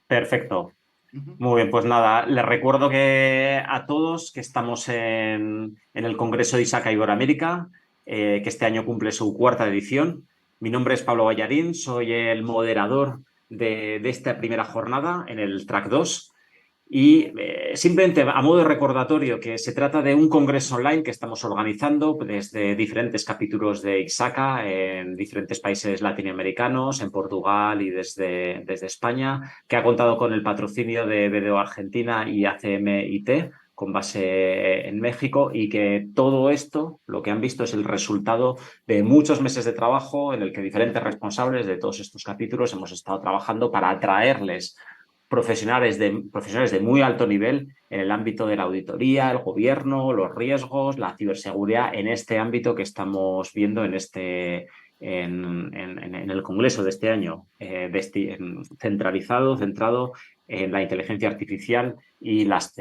Perfecto. Ujú. Muy bien, pues nada, les recuerdo que a todos que estamos en el Congreso de ISACA Iberoamérica, que este año cumple su cuarta edición. Mi nombre es Pablo Vallarín, soy el moderador de esta primera jornada en el Track 2. Y simplemente a modo de recordatorio que se trata de un congreso online que estamos organizando desde diferentes capítulos de ISACA en diferentes países latinoamericanos, en Portugal y desde España, que ha contado con el patrocinio de BDO Argentina y ACMIT con base en México, y que todo esto, lo que han visto, es el resultado de muchos meses de trabajo en el que diferentes responsables de todos estos capítulos hemos estado trabajando para atraerles profesionales de muy alto nivel en el ámbito de la auditoría, el gobierno, los riesgos, la ciberseguridad, en este ámbito que estamos viendo en el Congreso de este año, centrado en la inteligencia artificial y las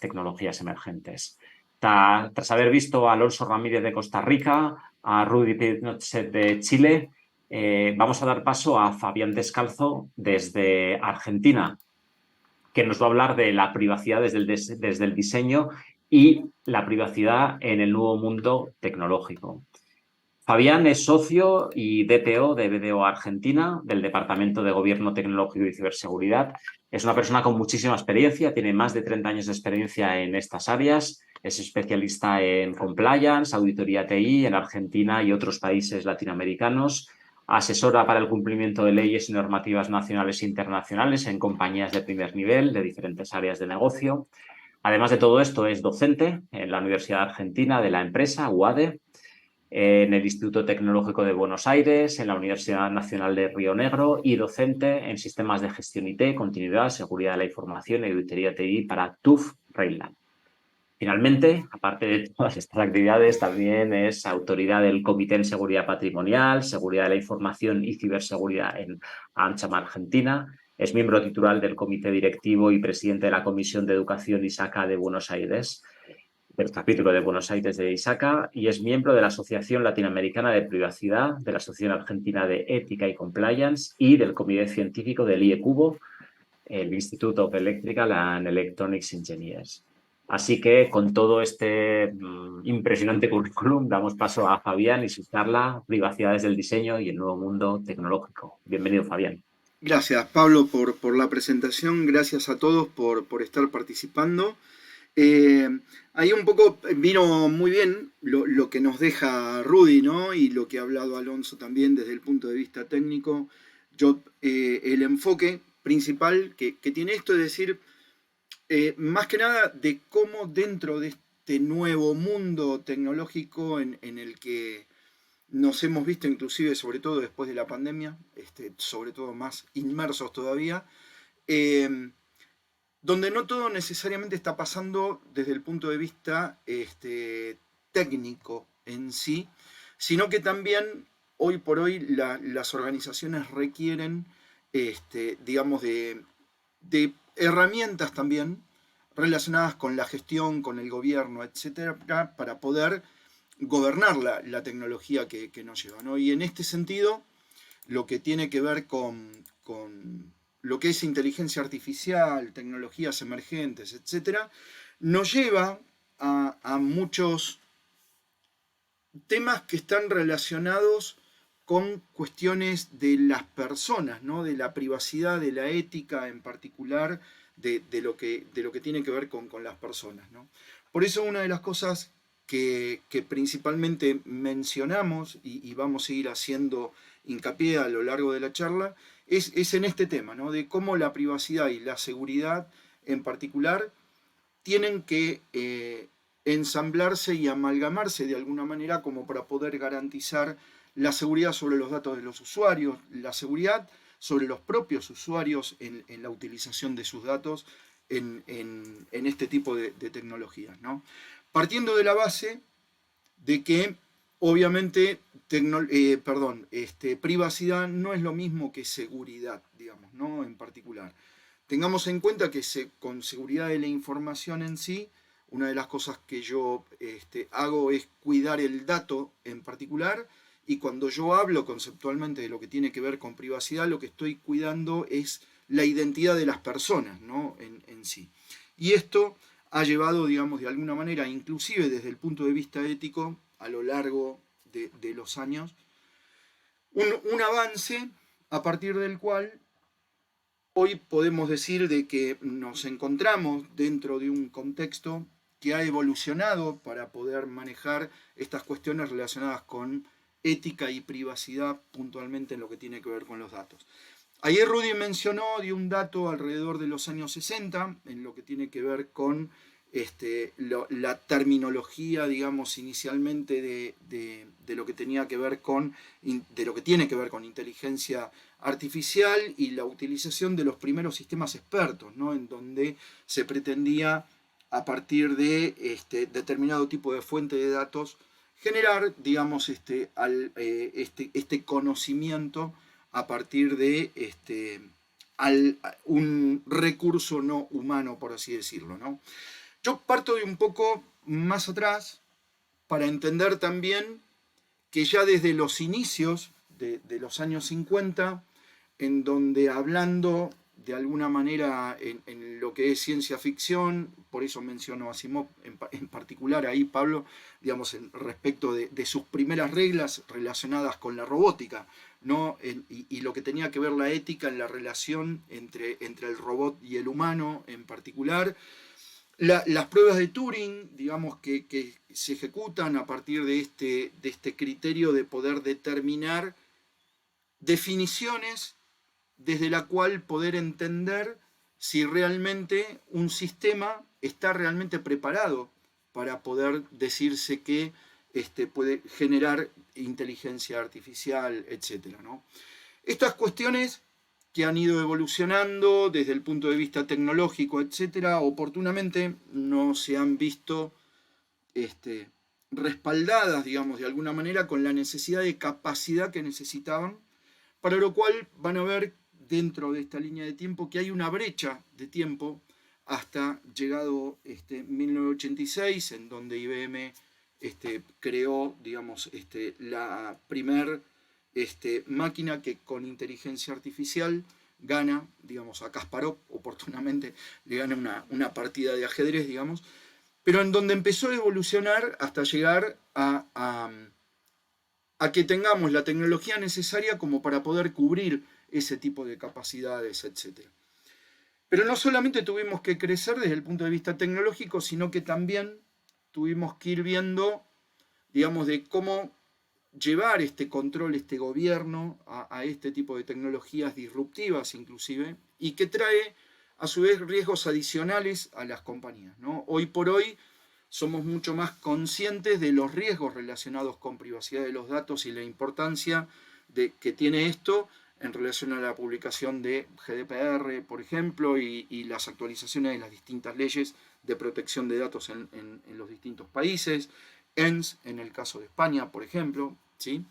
tecnologías emergentes. Tras haber visto a Alonso Ramírez de Costa Rica, a Rudy Pinochet de Chile, vamos a dar paso a Fabián Descalzo desde Argentina, que nos va a hablar de la privacidad desde el diseño y la privacidad en el nuevo mundo tecnológico. Fabián es socio y DPO de BDO Argentina, del Departamento de Gobierno Tecnológico y Ciberseguridad. Es una persona con muchísima experiencia, tiene más de 30 años de experiencia en estas áreas. Es especialista en compliance, auditoría TI en Argentina y otros países latinoamericanos. Asesora para el cumplimiento de leyes y normativas nacionales e internacionales en compañías de primer nivel de diferentes áreas de negocio. Además de todo esto, es docente en la Universidad Argentina de la empresa, UADE, en el Instituto Tecnológico de Buenos Aires, en la Universidad Nacional de Río Negro, y docente en sistemas de gestión IT, continuidad, seguridad de la información y auditoría TI para TÜV Rheinland. Finalmente, aparte de todas estas actividades, también es autoridad del Comité en Seguridad Patrimonial, Seguridad de la Información y Ciberseguridad en AmCham Argentina. Es miembro titular del Comité Directivo y presidente de la Comisión de Educación ISACA de Buenos Aires, del capítulo de Buenos Aires de ISACA, y es miembro de la Asociación Latinoamericana de Privacidad, de la Asociación Argentina de Ética y Compliance y del Comité Científico del IECUBO, el Institute of Electrical and Electronics Engineers. Así que con todo este impresionante currículum damos paso a Fabián y su charla Privacidades del diseño y el nuevo mundo tecnológico. Bienvenido, Fabián. Gracias, Pablo, por la presentación. Gracias a todos por estar participando. Eh, Ahí un poco vino muy bien lo que nos deja Rudy, ¿no? Y lo que ha hablado Alonso también desde el punto de vista técnico. El enfoque principal que tiene esto es decir, más que nada de cómo dentro de este nuevo mundo tecnológico en el que nos hemos visto inclusive, sobre todo después de la pandemia, sobre todo más inmersos todavía, eh, donde no todo necesariamente está pasando desde el punto de vista técnico en sí, sino que también hoy por hoy las organizaciones requieren, digamos, de herramientas también relacionadas con la gestión, con el gobierno, etcétera, para poder gobernar la tecnología que nos lleva, ¿no? Y en este sentido, lo que tiene que ver con lo que es inteligencia artificial, tecnologías emergentes, etcétera, nos lleva a muchos temas que están relacionados con cuestiones de las personas, ¿no? De la privacidad, de la ética en particular, de lo que tiene que ver con las personas, ¿no? Por eso una de las cosas que principalmente mencionamos y vamos a seguir haciendo hincapié a lo largo de la charla es en este tema, ¿no? De cómo la privacidad y la seguridad en particular tienen que ensamblarse y amalgamarse de alguna manera como para poder garantizar la seguridad sobre los datos de los usuarios, la seguridad sobre los propios usuarios en la utilización de sus datos en este tipo de tecnologías, ¿no? Partiendo de la base de que obviamente, privacidad no es lo mismo que seguridad, digamos, ¿no? En particular. Tengamos en cuenta que con seguridad de la información en sí, una de las cosas que yo hago es cuidar el dato en particular, y cuando yo hablo conceptualmente de lo que tiene que ver con privacidad, lo que estoy cuidando es la identidad de las personas, ¿no? En sí. Y esto ha llevado, digamos, de alguna manera, inclusive desde el punto de vista ético, a lo largo de los años, un avance a partir del cual hoy podemos decir de que nos encontramos dentro de un contexto que ha evolucionado para poder manejar estas cuestiones relacionadas con ética y privacidad puntualmente en lo que tiene que ver con los datos. Ayer Rudy dio un dato alrededor de los años 60 en lo que tiene que ver con la terminología, digamos, inicialmente de lo que tenía que ver con, de lo que tiene que ver con inteligencia artificial y la utilización de los primeros sistemas expertos, ¿no? En donde se pretendía, a partir de determinado tipo de fuente de datos, generar, digamos, este conocimiento a partir de un recurso no humano, por así decirlo, ¿no? Yo parto de un poco más atrás para entender también que ya desde los inicios de los años 50, en donde hablando de alguna manera en lo que es ciencia ficción, por eso menciono a Asimov en particular ahí, Pablo, digamos, respecto de sus primeras reglas relacionadas con la robótica, ¿no? Y lo que tenía que ver la ética en la relación entre el robot y el humano en particular. Las pruebas de Turing, digamos, que se ejecutan a partir de este criterio de poder determinar definiciones desde la cual poder entender si realmente un sistema está realmente preparado para poder decirse que puede generar inteligencia artificial, etc., ¿no? Estas cuestiones que han ido evolucionando desde el punto de vista tecnológico, etcétera, oportunamente no se han visto respaldadas, digamos, de alguna manera con la necesidad de capacidad que necesitaban, para lo cual van a ver dentro de esta línea de tiempo que hay una brecha de tiempo hasta llegado 1986, en donde IBM creó, digamos, la primer máquina que con inteligencia artificial gana, digamos, a Kasparov, oportunamente le gana una partida de ajedrez, digamos, pero en donde empezó a evolucionar hasta llegar a que tengamos la tecnología necesaria como para poder cubrir ese tipo de capacidades, etc. Pero no solamente tuvimos que crecer desde el punto de vista tecnológico, sino que también tuvimos que ir viendo, digamos, de cómo llevar este control, este gobierno a este tipo de tecnologías disruptivas inclusive, y que trae a su vez riesgos adicionales a las compañías, ¿no? Hoy por hoy somos mucho más conscientes de los riesgos relacionados con privacidad de los datos y la importancia que tiene esto en relación a la publicación de GDPR, por ejemplo, y las actualizaciones de las distintas leyes de protección de datos en los distintos países, ENS en el caso de España, por ejemplo, ¿sí?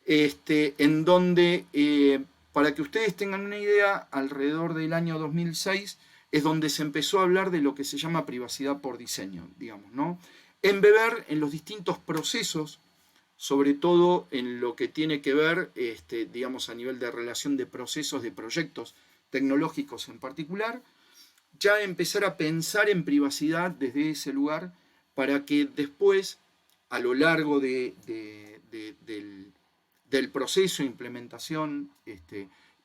En donde, para que ustedes tengan una idea, alrededor del año 2006 es donde se empezó a hablar de lo que se llama privacidad por diseño, digamos, ¿no? Embeber en los distintos procesos, sobre todo en lo que tiene que ver, digamos, a nivel de relación de procesos, de proyectos tecnológicos en particular, ya empezar a pensar en privacidad desde ese lugar para que después, a lo largo del proceso de implementación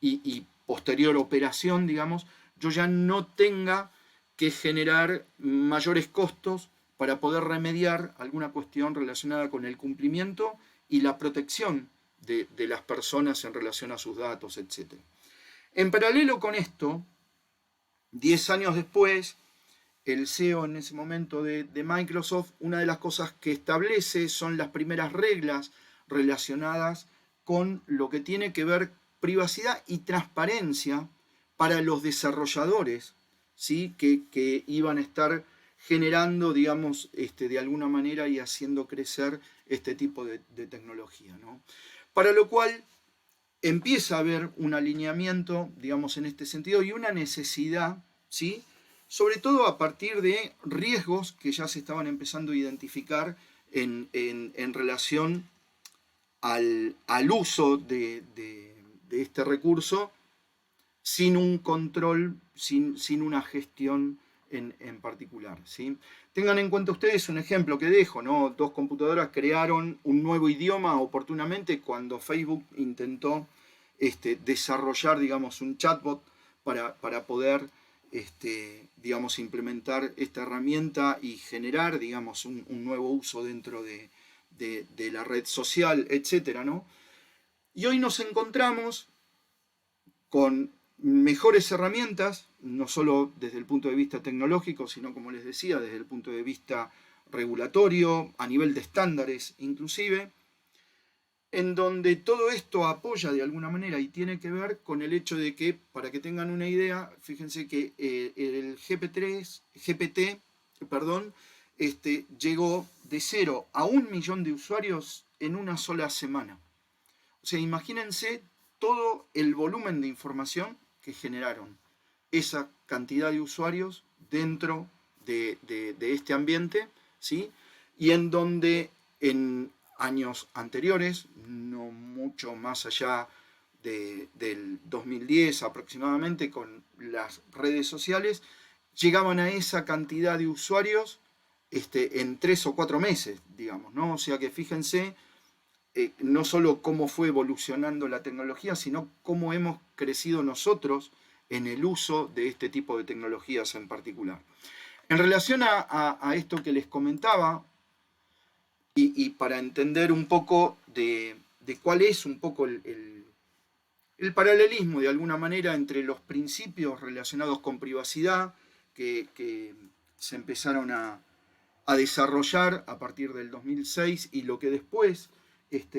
y posterior operación, digamos, yo ya no tenga que generar mayores costos para poder remediar alguna cuestión relacionada con el cumplimiento y la protección de las personas en relación a sus datos, etc. En paralelo con esto, 10 años después, el CEO en ese momento de Microsoft, una de las cosas que establece son las primeras reglas relacionadas con lo que tiene que ver privacidad y transparencia para los desarrolladores, ¿sí? que iban a estar generando, digamos, de alguna manera y haciendo crecer este tipo de tecnología, ¿no? Para lo cual empieza a haber un alineamiento, digamos, en este sentido y una necesidad, ¿sí? Sobre todo a partir de riesgos que ya se estaban empezando a identificar en relación al uso de este recurso sin un control, sin una gestión en particular, ¿sí? Tengan en cuenta ustedes un ejemplo que dejo, ¿no? Dos computadoras crearon un nuevo idioma oportunamente cuando Facebook intentó desarrollar, digamos, un chatbot para poder, digamos, implementar esta herramienta y generar, digamos, un nuevo uso dentro de la red social, etcétera, ¿no? Y hoy nos encontramos con mejores herramientas, no solo desde el punto de vista tecnológico, sino, como les decía, desde el punto de vista regulatorio, a nivel de estándares inclusive, en donde todo esto apoya de alguna manera y tiene que ver con el hecho de que, para que tengan una idea, fíjense que el GPT, perdón, llegó de 0 a 1 millón de usuarios en una sola semana. O sea, imagínense todo el volumen de información que generaron esa cantidad de usuarios dentro de este ambiente, ¿sí? Y en donde en años anteriores, no mucho más allá del 2010 aproximadamente, con las redes sociales, llegaban a esa cantidad de usuarios en 3 o 4 meses, digamos, ¿no? O sea que fíjense no solo cómo fue evolucionando la tecnología, sino cómo hemos crecido nosotros en el uso de este tipo de tecnologías en particular. En relación a esto que les comentaba, y para entender un poco de cuál es un poco el paralelismo de alguna manera entre los principios relacionados con privacidad que se empezaron a desarrollar a partir del 2006 y lo que después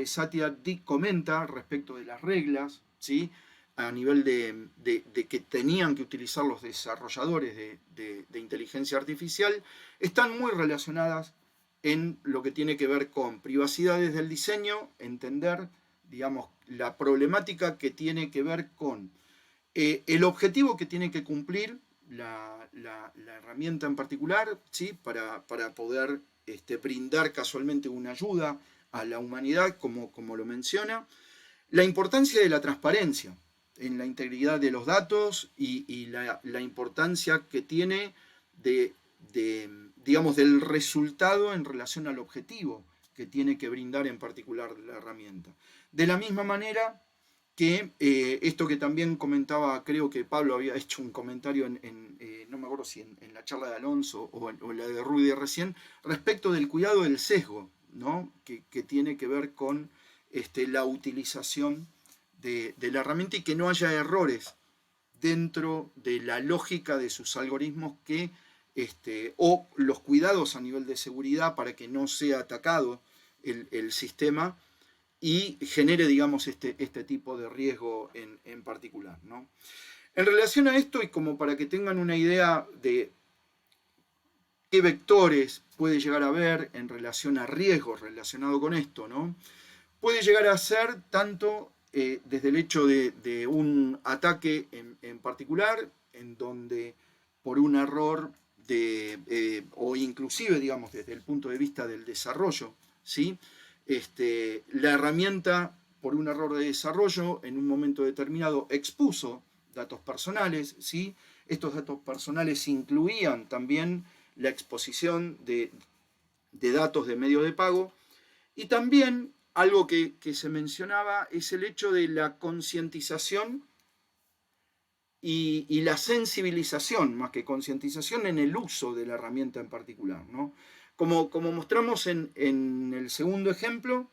Satya Dik comenta respecto de las reglas, ¿sí? A nivel de que tenían que utilizar los desarrolladores de inteligencia artificial, están muy relacionadas en lo que tiene que ver con privacidad desde el diseño, entender, digamos, la problemática que tiene que ver con el objetivo que tiene que cumplir la herramienta en particular, ¿sí? para poder brindar casualmente una ayuda a la humanidad, como lo menciona. La importancia de la transparencia en la integridad de los datos y la importancia que tiene digamos, del resultado en relación al objetivo que tiene que brindar en particular la herramienta. De la misma manera que esto que también comentaba, creo que Pablo había hecho un comentario no me acuerdo si en la charla de Alonso o en la de Rudy recién, respecto del cuidado del sesgo, ¿no? que tiene que ver con la utilización de la herramienta y que no haya errores dentro de la lógica de sus algoritmos o los cuidados a nivel de seguridad para que no sea atacado el sistema y genere, digamos, este tipo de riesgo en particular, ¿no? En relación a esto, y como para que tengan una idea de qué vectores puede llegar a haber en relación a riesgos relacionado con esto, ¿no? Puede llegar a ser tanto desde el hecho de un ataque en particular, en donde por un error o inclusive, digamos, desde el punto de vista del desarrollo, ¿sí? La herramienta, por un error de desarrollo, en un momento determinado expuso datos personales, ¿sí? Estos datos personales incluían también la exposición de datos de medio de pago y también algo que se mencionaba es el hecho de la concientización y la sensibilización, más que concientización, en el uso de la herramienta en particular, ¿no? Como mostramos en el segundo ejemplo,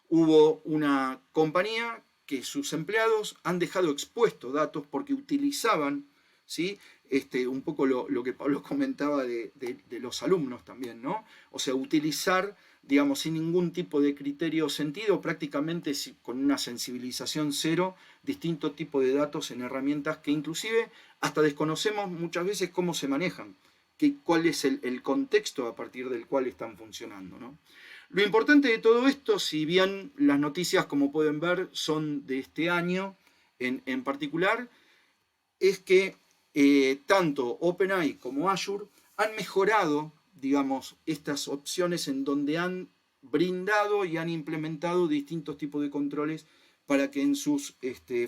hubo una compañía que sus empleados han dejado expuestos datos porque utilizaban, ¿sí? Un poco lo que Pablo comentaba de los alumnos también, ¿no? O sea, utilizar, digamos, sin ningún tipo de criterio o sentido, prácticamente con una sensibilización cero, distintos tipos de datos en herramientas que inclusive hasta desconocemos muchas veces cómo se manejan cuál es el contexto a partir del cual están funcionando, ¿no? Lo importante de todo esto, si bien las noticias, como pueden ver, son de este año en particular, es que tanto OpenAI como Azure han mejorado, digamos, estas opciones en donde han brindado y han implementado distintos tipos de controles para que en sus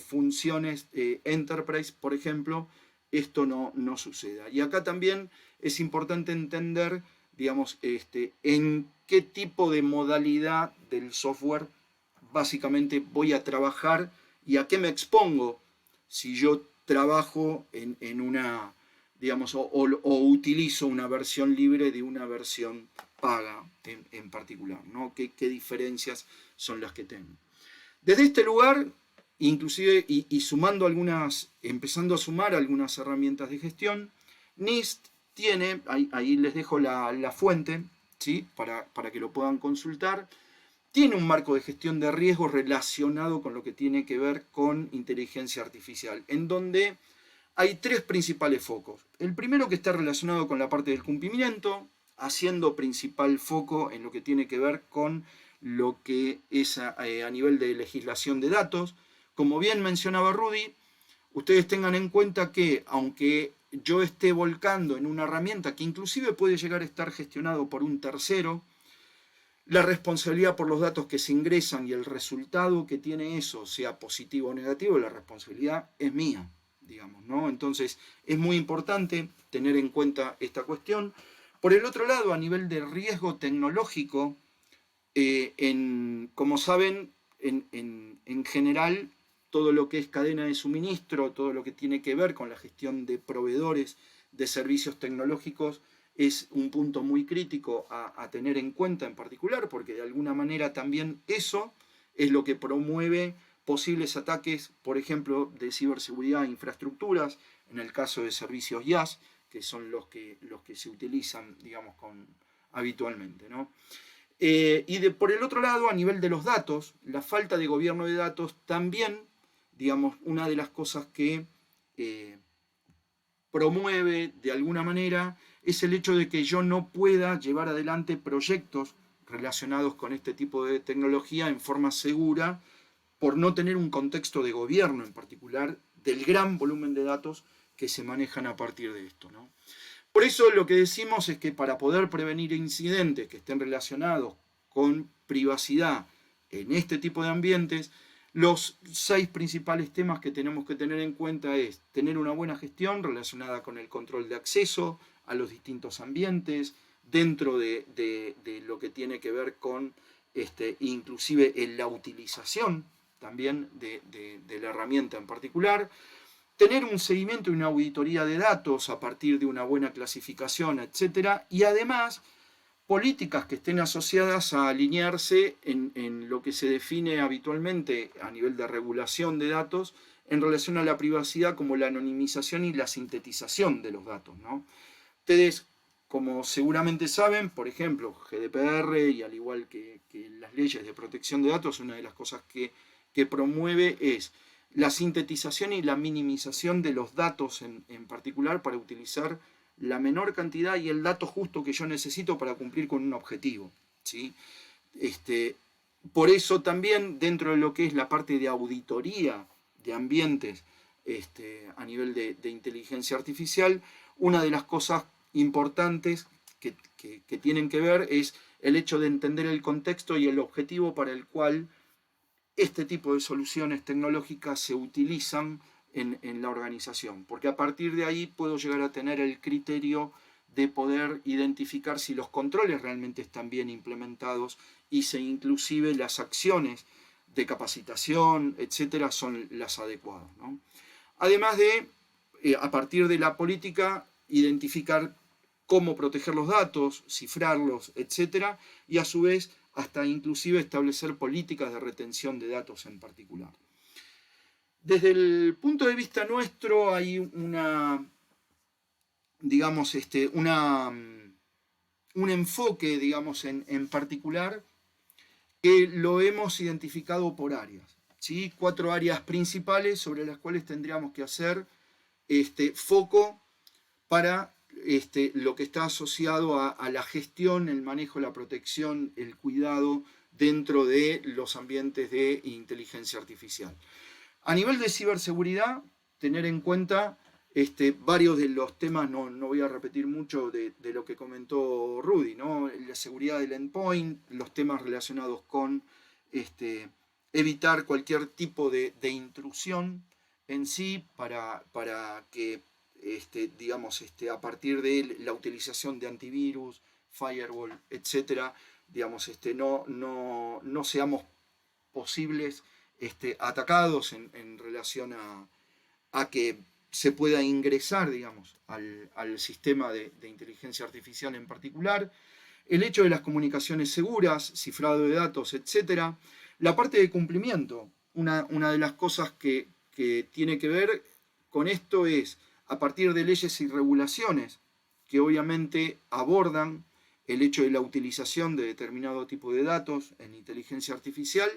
funciones enterprise, por ejemplo, esto no suceda. Y acá también es importante entender, digamos, en qué tipo de modalidad del software básicamente voy a trabajar y a qué me expongo si yo trabajo en una, digamos, o utilizo una versión libre de una versión paga en particular, ¿no? ¿Qué diferencias son las que tengo? Desde este lugar, inclusive, y sumando algunas, empezando a sumar algunas herramientas de gestión, NIST tiene, ahí les dejo la fuente, ¿sí? Para que lo puedan consultar, tiene un marco de gestión de riesgos relacionado con lo que tiene que ver con inteligencia artificial, en donde hay tres principales focos. El primero, que está relacionado con la parte del cumplimiento, haciendo principal foco en lo que tiene que ver con lo que es a nivel de legislación de datos. Como bien mencionaba Rudy, ustedes tengan en cuenta que aunque yo esté volcando en una herramienta que inclusive puede llegar a estar gestionado por un tercero, la responsabilidad por los datos que se ingresan y el resultado que tiene eso, sea positivo o negativo, la responsabilidad es mía, digamos, ¿no? Entonces es muy importante tener en cuenta esta cuestión. Por el otro lado, a nivel de riesgo tecnológico, como saben, en general, todo lo que es cadena de suministro, todo lo que tiene que ver con la gestión de proveedores de servicios tecnológicos, es un punto muy crítico a tener en cuenta en particular, porque de alguna manera también eso es lo que promueve posibles ataques, por ejemplo, de ciberseguridad a infraestructuras, en el caso de servicios IaaS, que son los que se utilizan, digamos, habitualmente, ¿no? Por el otro lado, a nivel de los datos, la falta de gobierno de datos también, digamos, una de las cosas que promueve de alguna manera es el hecho de que yo no pueda llevar adelante proyectos relacionados con este tipo de tecnología en forma segura por no tener un contexto de gobierno en particular del gran volumen de datos que se manejan a partir de esto, ¿no? Por eso lo que decimos es que para poder prevenir incidentes que estén relacionados con privacidad en este tipo de ambientes, los 6 principales temas que tenemos que tener en cuenta es tener una buena gestión relacionada con el control de acceso a los distintos ambientes, dentro de lo que tiene que ver con inclusive en la utilización también de la herramienta en particular, tener un seguimiento y una auditoría de datos a partir de una buena clasificación, etcétera, y además políticas que estén asociadas a alinearse en lo que se define habitualmente a nivel de regulación de datos en relación a la privacidad, como la anonimización y la sintetización de los datos, ¿no? Ustedes, como seguramente saben, por ejemplo, GDPR y al igual que las leyes de protección de datos, una de las cosas que promueve es la sintetización y la minimización de los datos en particular para utilizar la menor cantidad y el dato justo que yo necesito para cumplir con un objetivo, ¿sí? Por eso también dentro de lo que es la parte de auditoría de ambientes a nivel de inteligencia artificial, una de las cosas importantes que tienen que ver es el hecho de entender el contexto y el objetivo para el cual este tipo de soluciones tecnológicas se utilizan en la organización, porque a partir de ahí puedo llegar a tener el criterio de poder identificar si los controles realmente están bien implementados y si inclusive las acciones de capacitación, etcétera, son las adecuadas, ¿no? Además de, a partir de la política, identificar cómo proteger los datos, cifrarlos, etcétera, y a su vez hasta inclusive establecer políticas de retención de datos en particular. Desde el punto de vista nuestro hay digamos, un enfoque, digamos, en particular que lo hemos identificado por áreas, ¿sí? 4 áreas principales sobre las cuales tendríamos que hacer foco para lo que está asociado a la gestión, el manejo, la protección, el cuidado dentro de los ambientes de inteligencia artificial. A nivel de ciberseguridad, tener en cuenta varios de los temas, no voy a repetir mucho de lo que comentó Rudy, ¿no? La seguridad del endpoint, los temas relacionados con evitar cualquier tipo de intrusión en sí para que, digamos, a partir de la utilización de antivirus, firewall, etcétera, digamos, no seamos posibles atacados en relación a que se pueda ingresar, digamos, al sistema de inteligencia artificial en particular, el hecho de las comunicaciones seguras, cifrado de datos, etc. La parte de cumplimiento, una de las cosas que tiene que ver con esto es, a partir de leyes y regulaciones que obviamente abordan el hecho de la utilización de determinado tipo de datos en inteligencia artificial,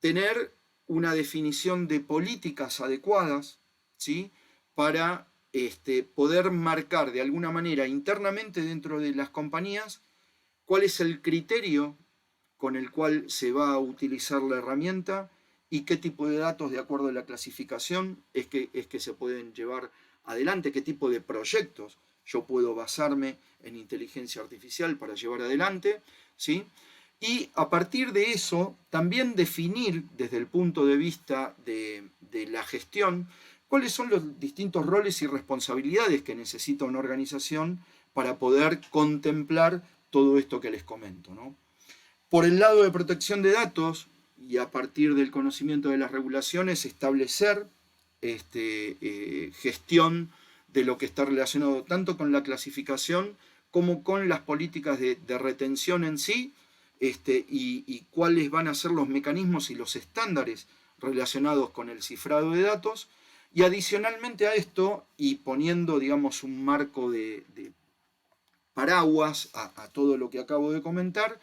tener una definición de políticas adecuadas, ¿sí? Para poder marcar de alguna manera internamente dentro de las compañías cuál es el criterio con el cual se va a utilizar la herramienta y qué tipo de datos, de acuerdo a la clasificación, es que se pueden llevar adelante, qué tipo de proyectos yo puedo basarme en inteligencia artificial para llevar adelante, ¿sí? Y a partir de eso, también definir desde el punto de vista de la gestión cuáles son los distintos roles y responsabilidades que necesita una organización para poder contemplar todo esto que les comento, ¿no? Por el lado de protección de datos, y a partir del conocimiento de las regulaciones, establecer gestión de lo que está relacionado tanto con la clasificación como con las políticas de retención en sí, y cuáles van a ser los mecanismos y los estándares relacionados con el cifrado de datos. Y adicionalmente a esto, y poniendo, digamos, un marco de paraguas a todo lo que acabo de comentar,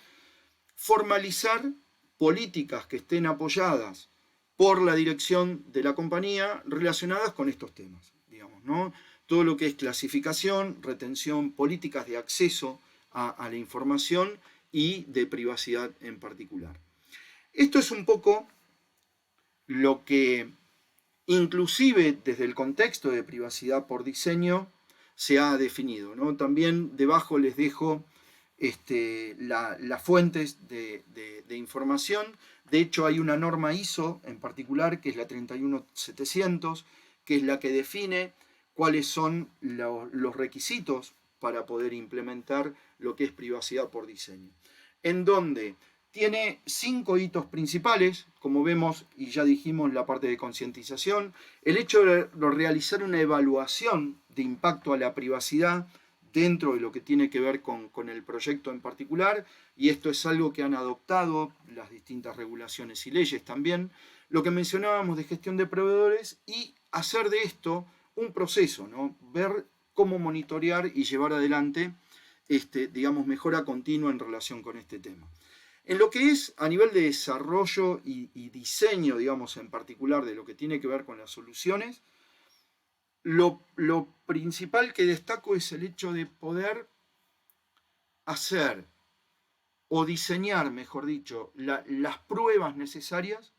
formalizar políticas que estén apoyadas por la dirección de la compañía relacionadas con estos temas, digamos, ¿no? Todo lo que es clasificación, retención, políticas de acceso a la información y de privacidad en particular. Esto es un poco lo que, inclusive desde el contexto de privacidad por diseño, se ha definido, ¿no? También debajo les dejo las fuentes de información. De hecho, hay una norma ISO en particular, que es la 31700, que es la que define cuáles son los requisitos para poder implementar lo que es privacidad por diseño. En donde tiene 5 hitos principales, como vemos y ya dijimos, la parte de concientización, el hecho de realizar una evaluación de impacto a la privacidad dentro de lo que tiene que ver con el proyecto en particular, y esto es algo que han adoptado las distintas regulaciones y leyes también, lo que mencionábamos de gestión de proveedores y hacer de esto un proceso, ¿no? Ver cómo monitorear y llevar adelante, digamos, mejora continua en relación con este tema. En lo que es a nivel de desarrollo y diseño, digamos, en particular de lo que tiene que ver con las soluciones, lo principal que destaco es el hecho de poder hacer o diseñar, mejor dicho, las pruebas necesarias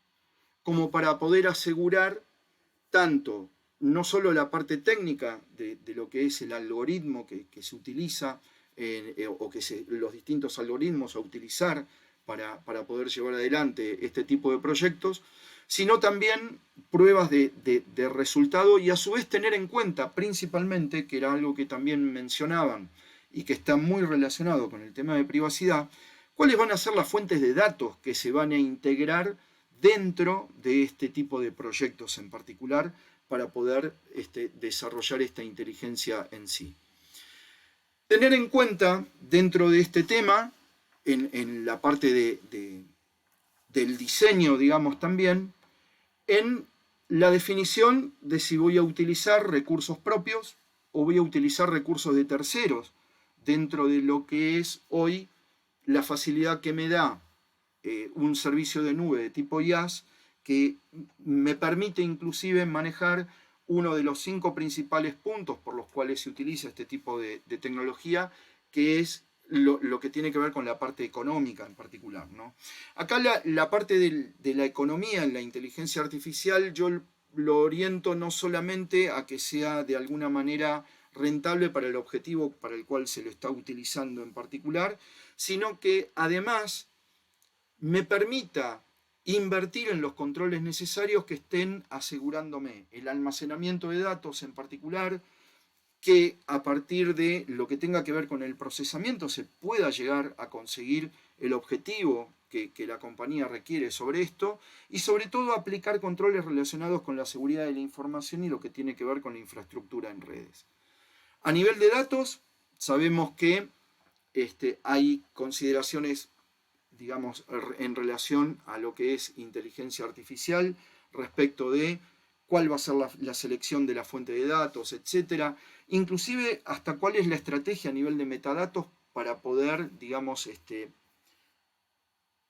como para poder asegurar tanto, no solo la parte técnica de lo que es el algoritmo que se utiliza, o los distintos algoritmos a utilizar para poder llevar adelante este tipo de proyectos, sino también pruebas de resultado, y a su vez tener en cuenta principalmente, que era algo que también mencionaban y que está muy relacionado con el tema de privacidad, cuáles van a ser las fuentes de datos que se van a integrar dentro de este tipo de proyectos en particular para poder desarrollar esta inteligencia en sí. Tener en cuenta dentro de este tema, en la parte del diseño, digamos, también, en la definición de si voy a utilizar recursos propios o voy a utilizar recursos de terceros dentro de lo que es hoy la facilidad que me da un servicio de nube de tipo IaaS, que me permite inclusive manejar uno de los 5 principales puntos por los cuales se utiliza este tipo de tecnología, que es lo que tiene que ver con la parte económica en particular, ¿no? Acá la parte de la economía en la inteligencia artificial yo lo oriento no solamente a que sea de alguna manera rentable para el objetivo para el cual se lo está utilizando en particular, sino que además me permita invertir en los controles necesarios que estén asegurándome el almacenamiento de datos en particular, que a partir de lo que tenga que ver con el procesamiento se pueda llegar a conseguir el objetivo que la compañía requiere sobre esto, y sobre todo aplicar controles relacionados con la seguridad de la información y lo que tiene que ver con la infraestructura en redes. A nivel de datos, sabemos que hay consideraciones, digamos, en relación a lo que es inteligencia artificial respecto de cuál va a ser la selección de la fuente de datos, etcétera, inclusive hasta cuál es la estrategia a nivel de metadatos para poder, digamos,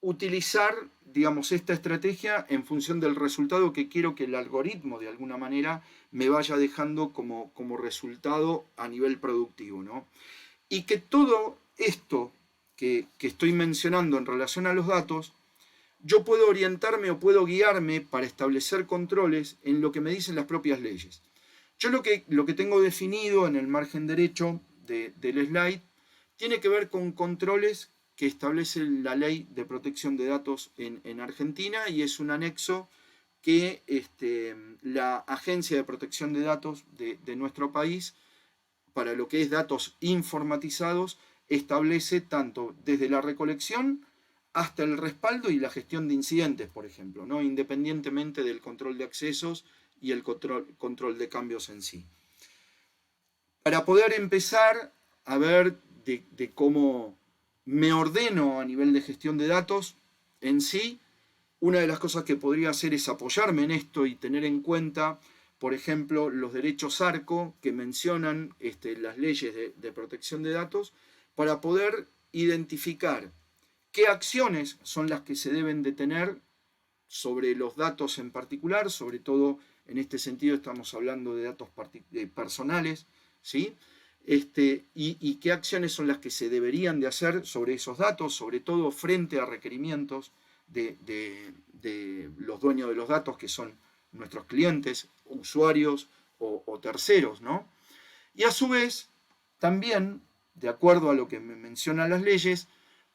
utilizar, digamos, esta estrategia en función del resultado que quiero que el algoritmo de alguna manera me vaya dejando como resultado a nivel productivo, ¿no? Y que todo esto que estoy mencionando en relación a los datos, yo puedo orientarme o puedo guiarme para establecer controles en lo que me dicen las propias leyes. Yo lo que tengo definido en el margen derecho del slide tiene que ver con controles que establece la Ley de Protección de Datos en Argentina, y es un anexo que la Agencia de Protección de Datos de nuestro país, para lo que es datos informatizados, establece tanto desde la recolección hasta el respaldo y la gestión de incidentes, por ejemplo, ¿no? Independientemente del control de accesos y el control de cambios en sí. Para poder empezar a ver de cómo me ordeno a nivel de gestión de datos en sí, una de las cosas que podría hacer es apoyarme en esto y tener en cuenta, por ejemplo, los derechos ARCO que mencionan las leyes de protección de datos, para poder identificar qué acciones son las que se deben de tener sobre los datos en particular, sobre todo en este sentido estamos hablando de datos personales, ¿sí? Y qué acciones son las que se deberían de hacer sobre esos datos, sobre todo frente a requerimientos de los dueños de los datos, que son nuestros clientes, usuarios o terceros, ¿no? Y a su vez, también, de acuerdo a lo que me mencionan las leyes,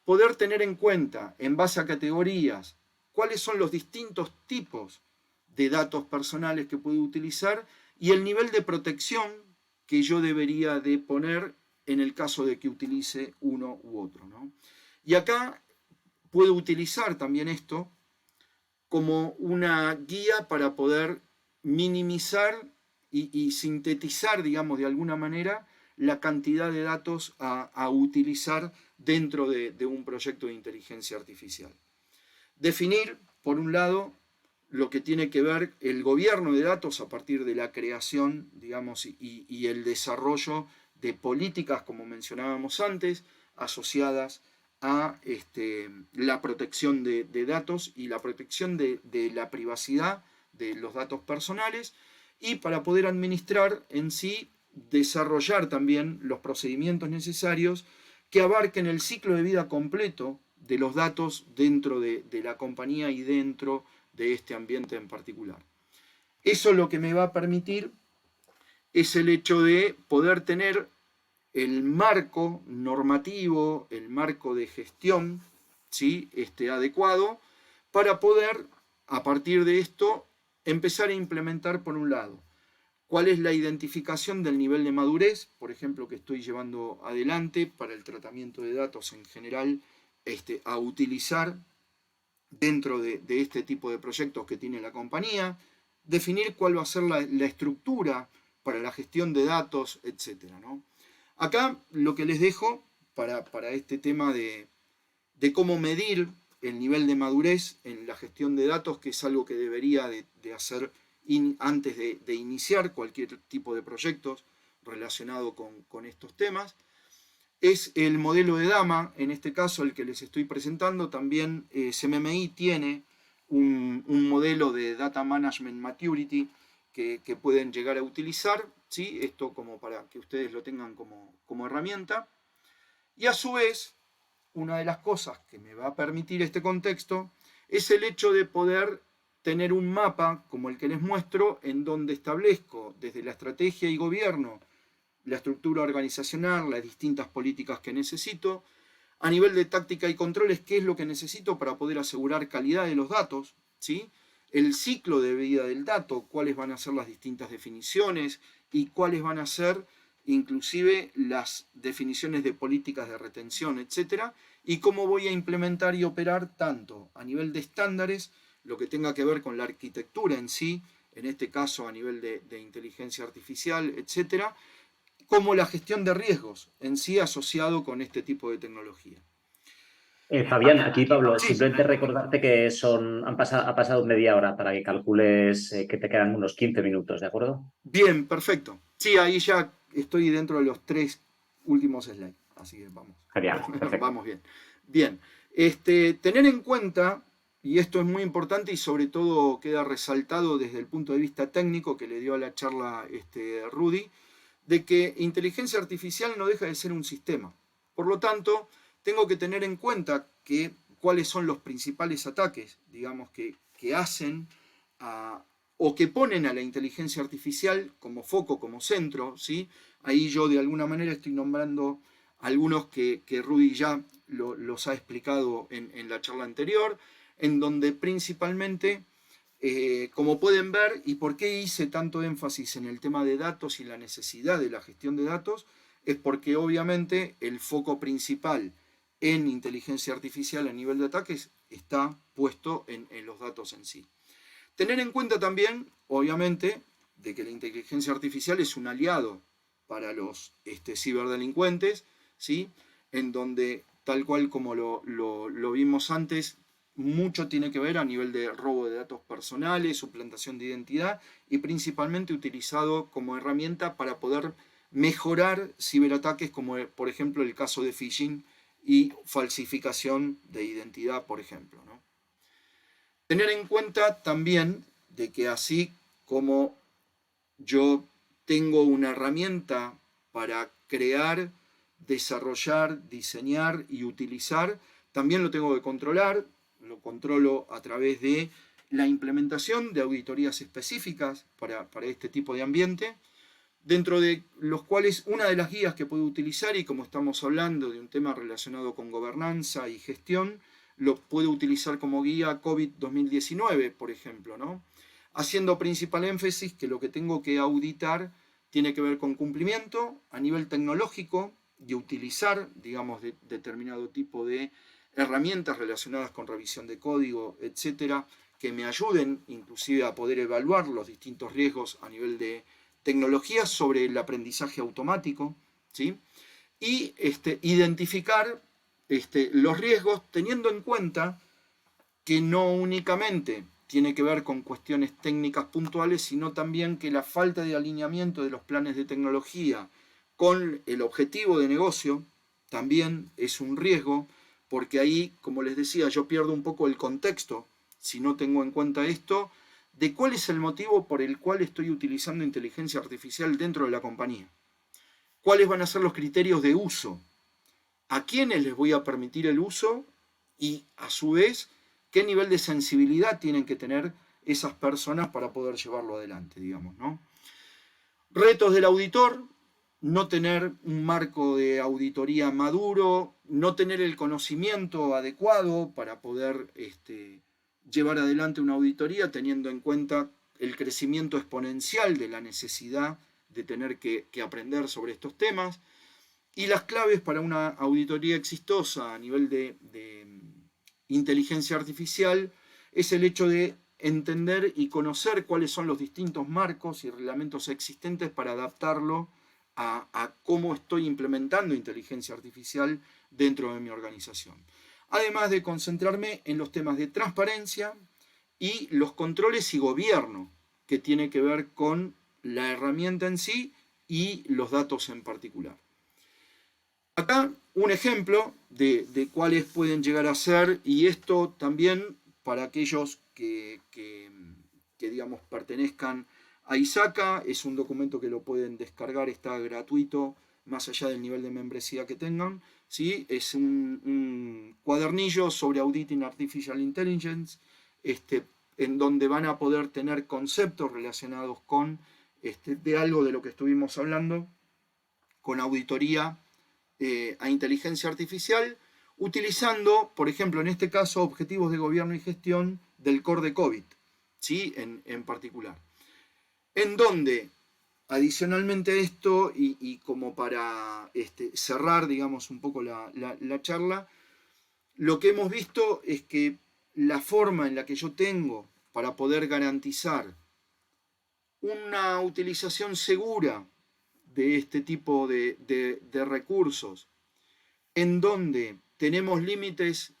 poder tener en cuenta, en base a categorías, cuáles son los distintos tipos de datos personales que puedo utilizar y el nivel de protección que yo debería de poner en el caso de que utilice uno u otro, ¿no? Y acá puedo utilizar también esto como una guía para poder minimizar y sintetizar, digamos, de alguna manera, la cantidad de datos a utilizar dentro de un proyecto de inteligencia artificial. Definir, por un lado, lo que tiene que ver el gobierno de datos a partir de la creación, digamos, y el desarrollo de políticas, como mencionábamos antes, asociadas a la protección de datos y la protección de la privacidad de los datos personales, y para poder administrar en sí, desarrollar también los procedimientos necesarios que abarquen el ciclo de vida completo de los datos dentro de la compañía y dentro de este ambiente en particular. Eso lo que me va a permitir es el hecho de poder tener el marco normativo, el marco de gestión, ¿sí? Adecuado, para poder, a partir de esto, empezar a implementar, por un lado, cuál es la identificación del nivel de madurez, por ejemplo, que estoy llevando adelante para el tratamiento de datos en general, a utilizar dentro de este tipo de proyectos que tiene la compañía, definir cuál va a ser la estructura para la gestión de datos, etc., ¿no? Acá lo que les dejo para este tema de cómo medir el nivel de madurez en la gestión de datos, que es algo que debería de hacer antes de iniciar cualquier tipo de proyectos relacionado con estos temas, es el modelo de DAMA, en este caso el que les estoy presentando. También CMMI tiene un modelo de Data Management Maturity que pueden llegar a utilizar, ¿sí? Esto como para que ustedes lo tengan como herramienta. Y a su vez, una de las cosas que me va a permitir este contexto es el hecho de poder tener un mapa como el que les muestro, en donde establezco desde la estrategia y gobierno la estructura organizacional, las distintas políticas que necesito, a nivel de táctica y controles, qué es lo que necesito para poder asegurar calidad de los datos, ¿sí? El ciclo de vida del dato, cuáles van a ser las distintas definiciones y cuáles van a ser inclusive las definiciones de políticas de retención, etcétera, y cómo voy a implementar y operar tanto a nivel de estándares, lo que tenga que ver con la arquitectura en sí, en este caso a nivel de inteligencia artificial, etcétera, como la gestión de riesgos en sí asociado con este tipo de tecnología. Fabián, aquí Pablo, Sí, simplemente recordarte que ha pasado media hora para que calcules que te quedan unos 15 minutos, ¿de acuerdo? bien, perfecto. Sí, ahí ya estoy dentro de los 3 últimos slides, así que vamos. Genial, perfecto. Vamos bien. Bien, tener en cuenta, y esto es muy importante y sobre todo queda resaltado desde el punto de vista técnico que le dio a la charla Rudy, de que inteligencia artificial no deja de ser un sistema. Por lo tanto, tengo que tener en cuenta cuáles son los principales ataques, digamos, que hacen o que ponen a la inteligencia artificial como foco, como centro, ¿sí? Ahí yo de alguna manera estoy nombrando algunos que Rudy ya los ha explicado en la charla anterior, en donde principalmente, como pueden ver, y por qué hice tanto énfasis en el tema de datos y la necesidad de la gestión de datos, es porque obviamente el foco principal en inteligencia artificial a nivel de ataques está puesto en los datos en sí. Tener en cuenta también, obviamente, de que la inteligencia artificial es un aliado para los ciberdelincuentes, ¿sí? En donde, tal cual como lo vimos antes, mucho tiene que ver a nivel de robo de datos personales, suplantación de identidad y principalmente utilizado como herramienta para poder mejorar ciberataques como por ejemplo el caso de phishing y falsificación de identidad, por ejemplo, ¿no? Tener en cuenta también de que así como yo tengo una herramienta para crear, desarrollar, diseñar y utilizar, también lo tengo que controlar, lo controlo a través de la implementación de auditorías específicas para este tipo de ambiente, dentro de los cuales una de las guías que puedo utilizar, y como estamos hablando de un tema relacionado con gobernanza y gestión, lo puedo utilizar como guía COVID 2019, por ejemplo, ¿no? Haciendo principal énfasis que lo que tengo que auditar tiene que ver con cumplimiento a nivel tecnológico y utilizar, digamos, determinado tipo de herramientas relacionadas con revisión de código, etcétera, que me ayuden inclusive a poder evaluar los distintos riesgos a nivel de tecnologías sobre el aprendizaje automático, ¿sí? Y identificar los riesgos teniendo en cuenta que no únicamente tiene que ver con cuestiones técnicas puntuales, sino también que la falta de alineamiento de los planes de tecnología con el objetivo de negocio también es un riesgo, porque ahí, como les decía, yo pierdo un poco el contexto si no tengo en cuenta esto, de cuál es el motivo por el cual estoy utilizando inteligencia artificial dentro de la compañía. ¿Cuáles van a ser los criterios de uso? ¿A quiénes les voy a permitir el uso? Y a su vez, ¿qué nivel de sensibilidad tienen que tener esas personas para poder llevarlo adelante, digamos, ¿no? Retos del auditor: no tener un marco de auditoría maduro, no tener el conocimiento adecuado para poder llevar adelante una auditoría, teniendo en cuenta el crecimiento exponencial de la necesidad de tener que aprender sobre estos temas. Y las claves para una auditoría exitosa a nivel de inteligencia artificial es el hecho de entender y conocer cuáles son los distintos marcos y reglamentos existentes para adaptarlo a cómo estoy implementando inteligencia artificial dentro de mi organización. Además de concentrarme en los temas de transparencia y los controles y gobierno, que tiene que ver con la herramienta en sí y los datos en particular. Acá un ejemplo de cuáles pueden llegar a ser, y esto también para aquellos que digamos, pertenezcan a ISACA. Es un documento que lo pueden descargar, está gratuito, más allá del nivel de membresía que tengan. ¿Sí? Es un cuadernillo sobre Auditing Artificial Intelligence, en donde van a poder tener conceptos relacionados con de algo de lo que estuvimos hablando, con auditoría a inteligencia artificial, utilizando, por ejemplo, en este caso, objetivos de gobierno y gestión del core de COVID, ¿sí? en particular. En donde, adicionalmente a esto, y como para cerrar, digamos, un poco la charla, lo que hemos visto es que la forma en la que yo tengo para poder garantizar una utilización segura de este tipo de recursos, en donde tenemos límites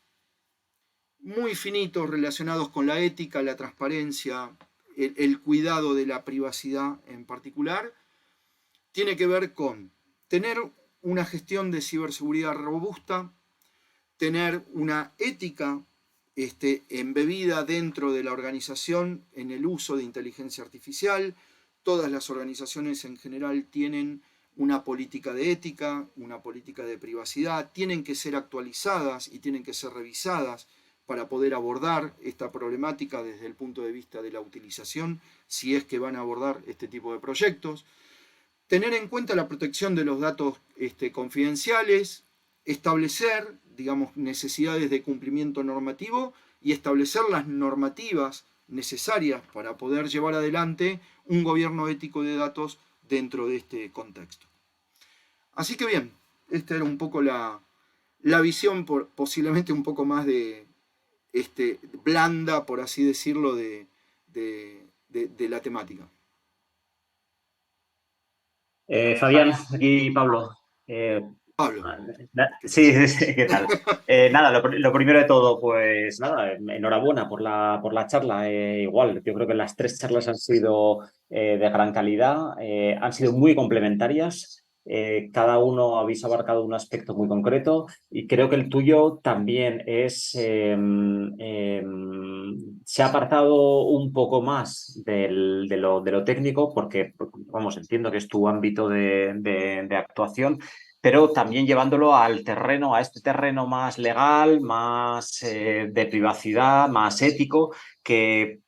muy finitos relacionados con la ética, la transparencia, el cuidado de la privacidad en particular, tiene que ver con tener una gestión de ciberseguridad robusta, tener una ética embebida dentro de la organización en el uso de inteligencia artificial. Todas las organizaciones en general tienen una política de ética, una política de privacidad, tienen que ser actualizadas y tienen que ser revisadas para poder abordar esta problemática desde el punto de vista de la utilización, si es que van a abordar este tipo de proyectos. Tener en cuenta la protección de los datos confidenciales, establecer, digamos, necesidades de cumplimiento normativo y establecer las normativas necesarias para poder llevar adelante un gobierno ético de datos dentro de este contexto. Así que bien, esta era un poco la visión, posiblemente un poco más blanda, por así decirlo, de la temática. Fabián, aquí Pablo. Pablo. Sí, ¿qué tal? Nada, lo primero de todo, pues nada, enhorabuena por la charla. Igual, yo creo que las tres charlas han sido de gran calidad, han sido muy complementarias. Cada uno habéis abarcado un aspecto muy concreto y creo que el tuyo también se ha apartado un poco más de lo técnico porque, vamos, entiendo que es tu ámbito de actuación, pero también llevándolo al terreno, a este terreno más legal, más de privacidad, más ético, que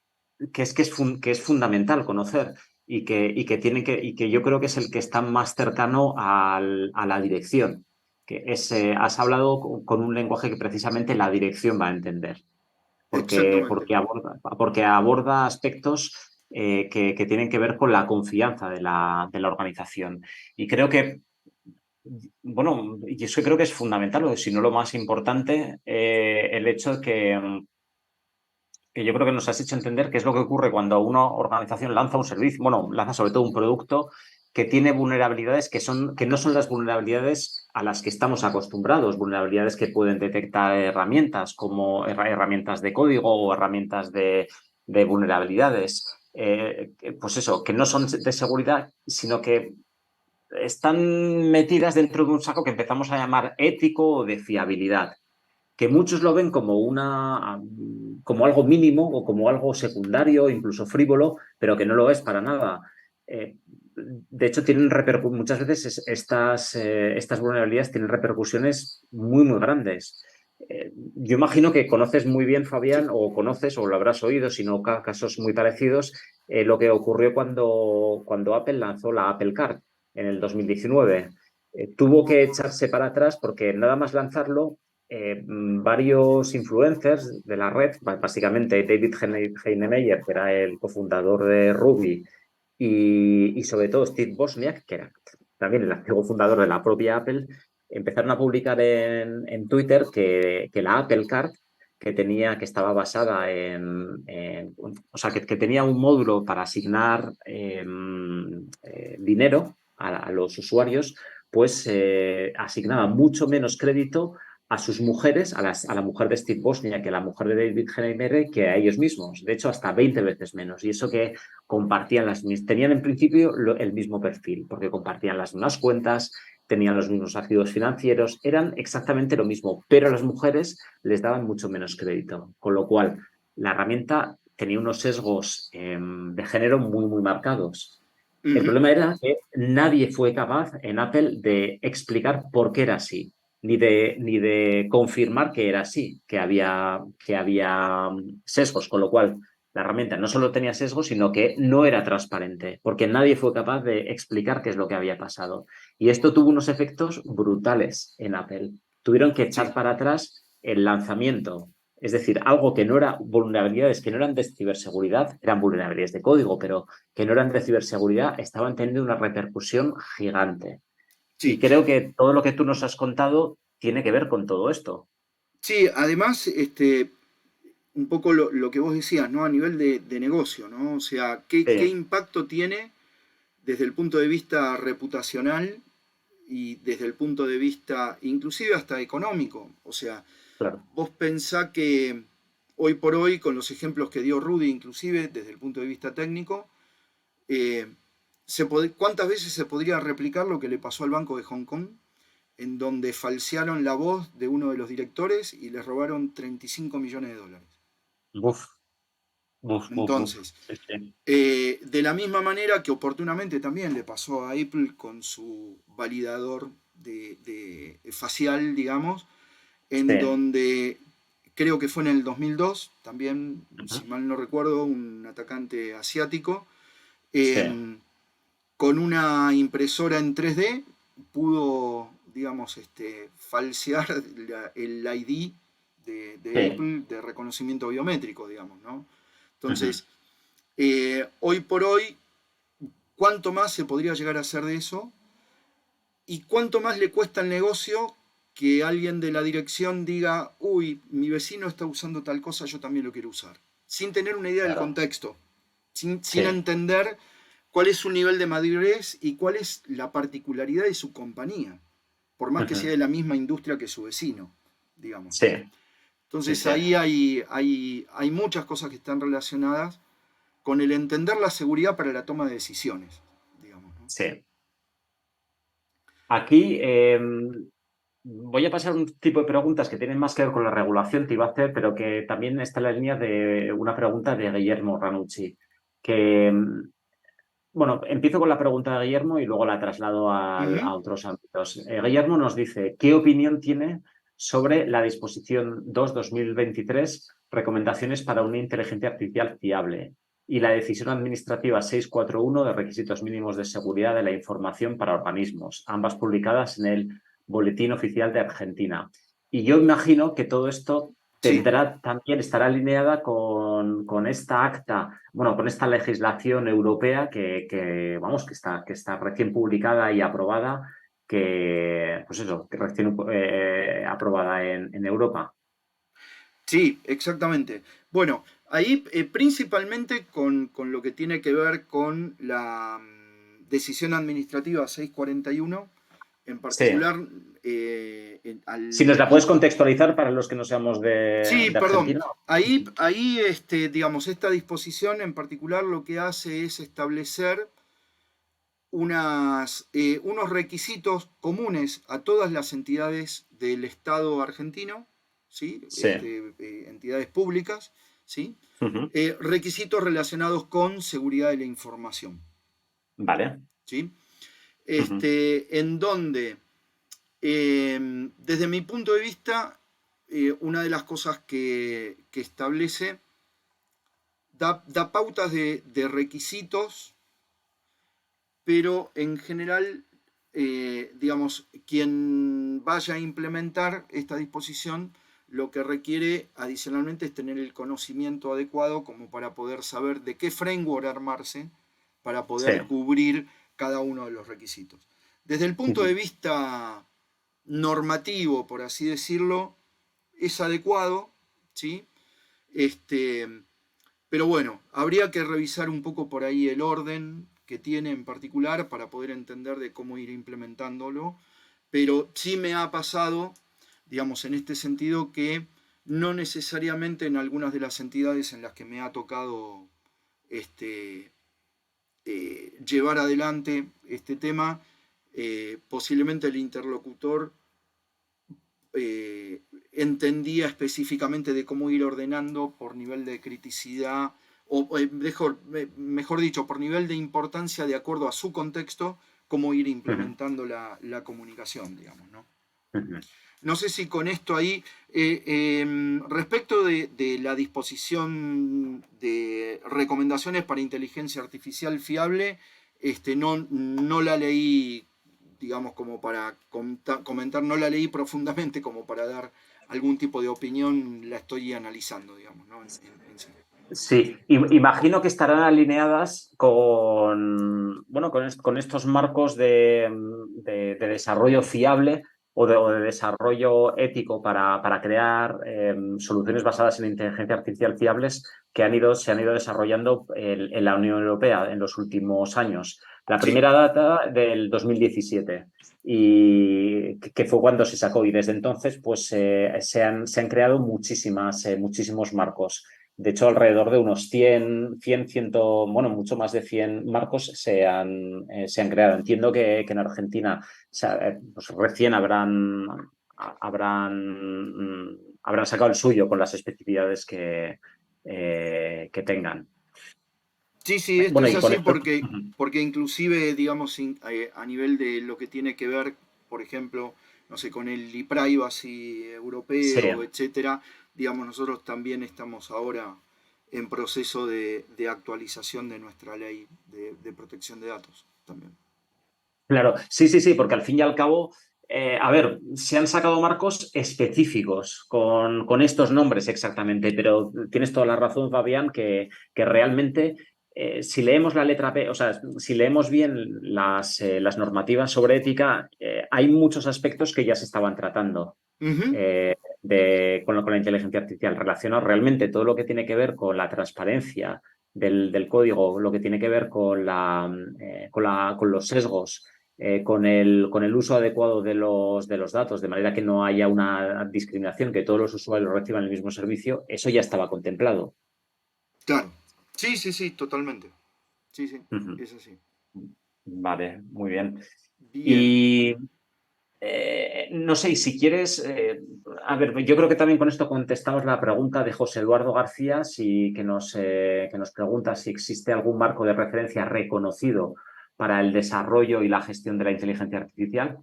es fundamental conocer y que yo creo que es el que está más cercano a la dirección. Has hablado con un lenguaje que precisamente la dirección va a entender, Exactamente. porque aborda aspectos que tienen que ver con la confianza de la organización. Y creo que bueno, y eso creo que es fundamental, o si no lo más importante, el hecho de que yo creo que nos has hecho entender qué es lo que ocurre cuando una organización lanza un servicio, bueno, lanza sobre todo un producto que tiene vulnerabilidades que no son las vulnerabilidades a las que estamos acostumbrados, vulnerabilidades que pueden detectar herramientas como herramientas de código o herramientas de vulnerabilidades. Pues eso, que no son de seguridad, sino que están metidas dentro de un saco que empezamos a llamar ético o de fiabilidad, que muchos lo ven como algo mínimo o como algo secundario, incluso frívolo, pero que no lo es para nada. De hecho, muchas veces estas vulnerabilidades tienen repercusiones muy, muy grandes. Yo imagino que conoces muy bien, Fabián, Sí. o conoces, o lo habrás oído, si no casos muy parecidos, lo que ocurrió cuando Apple lanzó la Apple Card en el 2019. Tuvo que echarse para atrás porque nada más lanzarlo, varios influencers de la red, básicamente David Heinemeier, que era el cofundador de Ruby, y sobre todo Steve Wozniak, que era también el antiguo fundador de la propia Apple, empezaron a publicar en Twitter que la Apple Card que estaba basada o sea, que tenía un módulo para asignar dinero a los usuarios, pues asignaba mucho menos crédito a sus mujeres, a la mujer de Steve Wozniak, que a la mujer de David Heinemeier, que a ellos mismos. De hecho, hasta 20 veces menos. Y eso que tenían en principio el mismo perfil, porque compartían las mismas cuentas, tenían los mismos activos financieros, eran exactamente lo mismo, pero a las mujeres les daban mucho menos crédito. Con lo cual, la herramienta tenía unos sesgos de género muy, muy marcados. El Ujú. problema era que nadie fue capaz en Apple de explicar por qué era así, ni de confirmar que era así, que había sesgos, con lo cual la herramienta no solo tenía sesgos, sino que no era transparente, porque nadie fue capaz de explicar qué es lo que había pasado. Y esto tuvo unos efectos brutales en Apple. Tuvieron que echar Sí, para atrás el lanzamiento. Es decir, algo que no era vulnerabilidades, que no eran de ciberseguridad, eran vulnerabilidades de código, pero que no eran de ciberseguridad, estaban teniendo una repercusión gigante. Y sí. creo que todo lo que tú nos has contado tiene que ver con todo esto. Sí, además, un poco lo que vos decías, ¿no? A nivel de negocio, ¿no? O sea, ¿qué Sí, impacto tiene desde el punto de vista reputacional y desde el punto de vista inclusive hasta económico? O sea, claro. vos pensá que hoy por hoy, con los ejemplos que dio Rudy, inclusive desde el punto de vista técnico, eh, ¿cuántas veces se podría replicar lo que le pasó al Banco de Hong Kong? En donde falsearon la voz de uno de los directores y les robaron 35 millones de dólares. Buf, buf, buf, buf. Entonces, Sí, sí. de la misma manera que oportunamente también le pasó a Apple con su validador facial, digamos, en Sí. donde creo que fue en el 2002, también, Ujú. si mal no recuerdo, un atacante asiático, Sí, eh, con una impresora en 3D pudo, digamos, falsear el ID de sí. Apple de reconocimiento biométrico, digamos, ¿no? Ujú. Entonces, hoy por hoy, ¿cuánto más se podría llegar a hacer de eso? ¿Y cuánto más le cuesta al negocio que alguien de la dirección diga, uy, mi vecino está usando tal cosa, yo también lo quiero usar? Sin tener una idea del Claro. contexto, sin Sí. entender cuál es su nivel de madurez y cuál es la particularidad de su compañía, por más que sea Ujú. de la misma industria que su vecino, digamos, Sí, ¿no? sí, Entonces sí. ahí hay muchas cosas que están relacionadas con el entender la seguridad para la toma de decisiones, digamos, ¿no? Sí. Aquí voy a pasar un tipo de preguntas que tienen más que ver con la regulación, te iba a hacer, pero que también está en la línea de una pregunta de Guillermo Ranucci, que, bueno, empiezo con la pregunta de Guillermo y luego la traslado Ujú. a otros ámbitos. Guillermo nos dice, ¿qué opinión tiene sobre la disposición 2/2023, recomendaciones para una inteligencia artificial fiable, y la decisión administrativa 641 de requisitos mínimos de seguridad de la información para organismos, ambas publicadas en el Boletín Oficial de Argentina? Y yo imagino que todo esto Sí, estará alineada con esta acta, bueno, con esta legislación europea vamos, que está recién publicada y aprobada, pues eso, que recién aprobada en Europa. sí, exactamente. Bueno, ahí principalmente con lo que tiene que ver con la decisión administrativa 641, en Sí. particular, Si nos la puedes contextualizar para los que no seamos de, sí, de perdón. Argentina. Ahí digamos, esta disposición en particular lo que hace es establecer unos requisitos comunes a todas las entidades del Estado argentino, ¿sí? Sí. Entidades públicas, ¿sí? Ujú. Requisitos relacionados con seguridad de la información, Vale. ¿sí? Ujú. En donde, desde mi punto de vista, una de las cosas que establece da pautas de requisitos, pero en general, digamos, quien vaya a implementar esta disposición lo que requiere adicionalmente es tener el conocimiento adecuado como para poder saber de qué framework armarse para Sí. poder cubrir cada uno de los requisitos. Desde el punto de Ujú. vista normativo, por así decirlo, es adecuado, ¿sí? Este, pero bueno, habría que revisar un poco por ahí el orden que tiene en particular para poder entender de cómo ir implementándolo. Pero sí me ha pasado, digamos, en este sentido que no necesariamente en algunas de las entidades en las que me ha tocado este, llevar adelante este tema, posiblemente el interlocutor entendía específicamente de cómo ir ordenando por nivel de criticidad mejor dicho, por nivel de importancia de acuerdo a su contexto, cómo ir implementando la comunicación, digamos, ¿no? No sé si con esto ahí, respecto de la disposición de recomendaciones para inteligencia artificial fiable, no la leí, digamos, como para comentar, no la leí profundamente como para dar algún tipo de opinión, la estoy analizando, digamos, ¿no? Sí. Sí, imagino que estarán alineadas con, bueno, con estos marcos de desarrollo fiable o de desarrollo ético para crear soluciones basadas en inteligencia artificial fiables que se han ido desarrollando en la Unión Europea en los últimos años. La Sí. primera data del 2017 y que fue cuando se sacó y desde entonces pues se han creado muchísimos marcos. De hecho, alrededor de unos 100, bueno, mucho más de 100 marcos se han creado. Entiendo que en Argentina pues recién habrán sacado el suyo con las especificidades que tengan. Sí, sí, esto Bueno, es y con así esto... porque inclusive, digamos, a nivel de lo que tiene que ver, por ejemplo, no sé, con el e-privacy Sí, europeo, etcétera, digamos, nosotros también estamos ahora en proceso de actualización de nuestra ley de protección de datos también. claro, sí, porque al fin y al cabo, a ver, se han sacado marcos específicos con estos nombres exactamente, pero tienes toda la razón, Fabián, que realmente si leemos la letra P, o sea, si leemos bien las normativas sobre ética, hay muchos aspectos que ya se estaban tratando. Ujú. Con la inteligencia artificial, relacionado realmente todo lo que tiene que ver con la transparencia del código, lo que tiene que ver con los sesgos, con el uso adecuado de los datos, de manera que no haya una discriminación, que todos los usuarios reciban el mismo servicio, eso ya estaba contemplado. Claro. Sí, sí, sí, totalmente. Sí, sí, Ujú. es así. Vale, muy bien. Bien. Y no sé, y si quieres, a ver, yo creo que también con esto contestamos la pregunta de José Eduardo García, que nos pregunta si existe algún marco de referencia reconocido para el desarrollo y la gestión de la inteligencia artificial.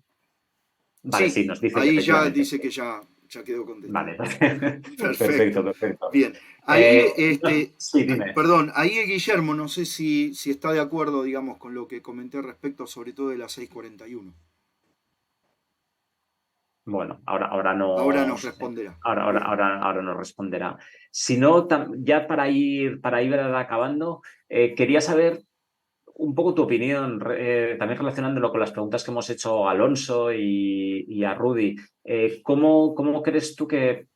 Vale, Sí, sí, nos dice que ahí ya efectivamente. dice que ya quedó contestado. Vale, Perfecto. perfecto. Bien. Ahí, Sí, dime. perdón, ahí Guillermo, no sé si está de acuerdo, digamos, con lo que comenté respecto, sobre todo de la 641. Bueno, ahora Ahora nos nos, responderá. Bien. ahora nos responderá. Si no, ya para ir acabando, quería saber un poco tu opinión, también relacionándolo con las preguntas que hemos hecho a Alonso y a Rudy. ¿Cómo crees tú que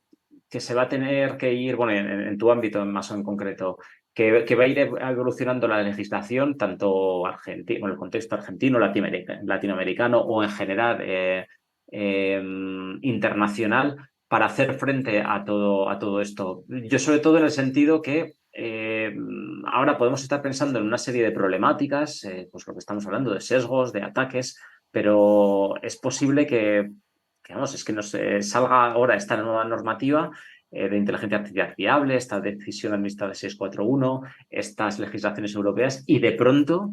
se va a tener que ir, bueno, en tu ámbito más en concreto, que va a ir evolucionando la legislación, tanto argentino, en el contexto argentino, latinoamericano o en general eh, internacional, para hacer frente a todo esto? Yo sobre todo en el sentido que ahora podemos estar pensando en una serie de problemáticas, pues lo que estamos hablando de sesgos, de ataques, pero es posible vamos, es que nos salga ahora esta nueva normativa de inteligencia artificial fiable, esta decisión administrativa de 641, estas legislaciones europeas, y de pronto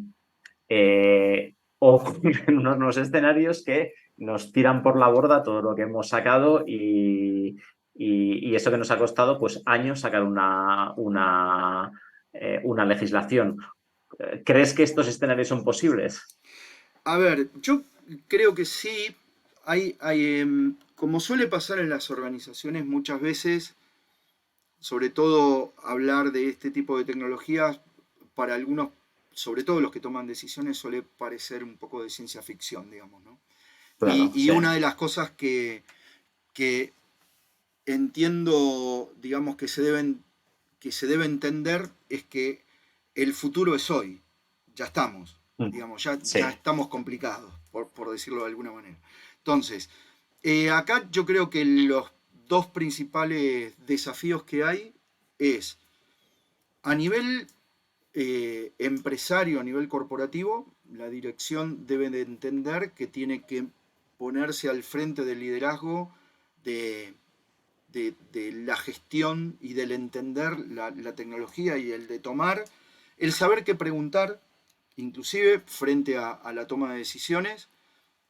ocurren unos nuevos escenarios que nos tiran por la borda todo lo que hemos sacado y eso que nos ha costado pues años sacar una legislación. ¿Crees que estos escenarios son posibles? A ver, yo creo que sí. Como suele pasar en las organizaciones muchas veces, sobre todo hablar de este tipo de tecnologías, para algunos, sobre todo los que toman decisiones, suele parecer un poco de ciencia ficción, digamos, ¿no? Claro, Y sí. una de las cosas que entiendo, digamos, que se debe entender es que el futuro es hoy. Ya estamos, digamos, ya Sí. estamos complicados, por decirlo de alguna manera. Entonces, acá yo creo que los dos principales desafíos que hay es a nivel empresario, a nivel corporativo, la dirección debe de entender que tiene que ponerse al frente del liderazgo de, de la gestión y del entender la tecnología y el de tomar, el saber qué preguntar, inclusive frente a la toma de decisiones,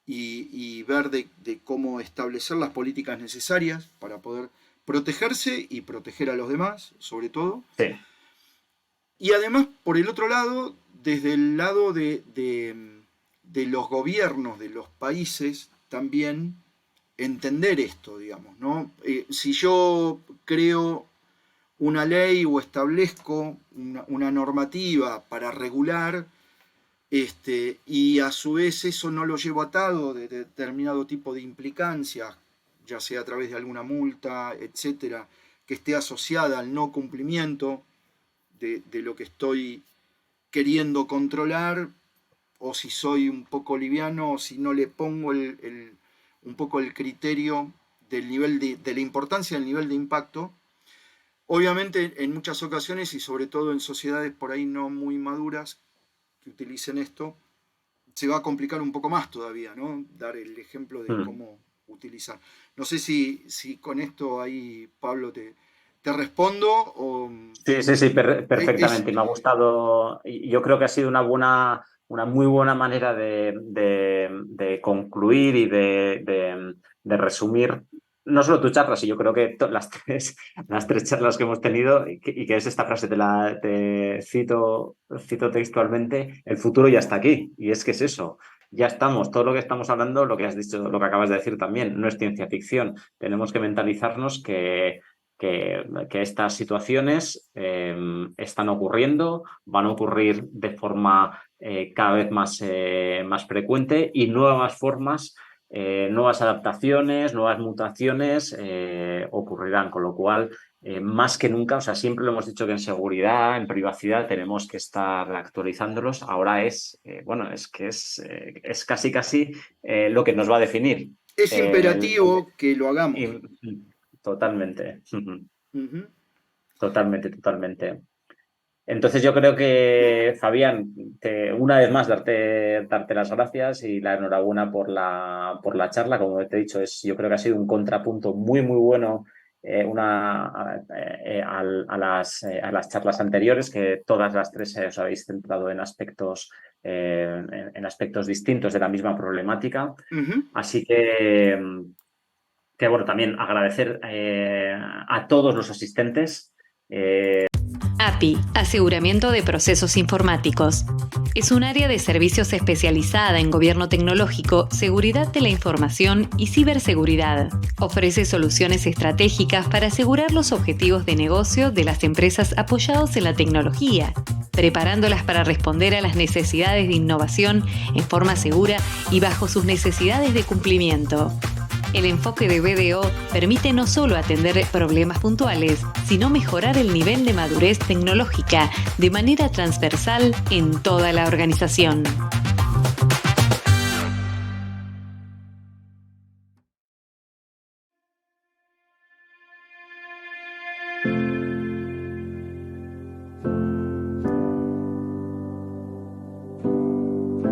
y ver de cómo establecer las políticas necesarias para poder protegerse y proteger a los demás, sobre todo. Sí. Y además, por el otro lado, desde el lado de los gobiernos de los países, también entender esto, digamos, ¿no? Si yo creo una ley o establezco una normativa para regular, y a su vez eso no lo llevo atado de determinado tipo de implicancias, ya sea a través de alguna multa, etcétera, que esté asociada al no cumplimiento de lo que estoy queriendo controlar, o si soy un poco liviano, o si no le pongo un poco el criterio del nivel de la importancia del nivel de impacto. Obviamente en muchas ocasiones, y sobre todo en sociedades por ahí no muy maduras que utilicen esto, se va a complicar un poco más todavía, ¿no? Dar el ejemplo de cómo utilizar. No sé si con esto ahí, Pablo, te respondo o... Sí, perfectamente. Me ha gustado. Yo creo que ha sido una muy buena manera de concluir y de resumir no solo tu charla, sino yo creo que las tres charlas que hemos tenido, y que es esta frase, te cito textualmente: el futuro ya está aquí. Y es que es eso. Ya estamos, todo lo que estamos hablando, lo que has dicho, lo que acabas de decir también, no es ciencia ficción. Tenemos que mentalizarnos que estas situaciones están ocurriendo, van a ocurrir de forma cada vez más frecuente, y nuevas formas, nuevas adaptaciones, nuevas mutaciones ocurrirán, con lo cual más que nunca, o sea, siempre lo hemos dicho que en seguridad, en privacidad tenemos que estar actualizándolos. Ahora es casi lo que nos va a definir. Es imperativo que lo hagamos. Totalmente. Uh-huh. Totalmente. Entonces yo creo que, Fabián, una vez más darte las gracias y la enhorabuena por la charla. Como te he dicho, yo creo que ha sido un contrapunto muy, muy bueno a las charlas anteriores, que todas las tres os habéis centrado en aspectos distintos de la misma problemática. Uh-huh. Así que bueno, también agradecer a todos los asistentes. API, Aseguramiento de Procesos Informáticos. Es un área de servicios especializada en gobierno tecnológico, seguridad de la información y ciberseguridad. Ofrece soluciones estratégicas para asegurar los objetivos de negocio de las empresas apoyados en la tecnología, preparándolas para responder a las necesidades de innovación en forma segura y bajo sus necesidades de cumplimiento. El enfoque de BDO permite no solo atender problemas puntuales, sino mejorar el nivel de madurez tecnológica de manera transversal en toda la organización.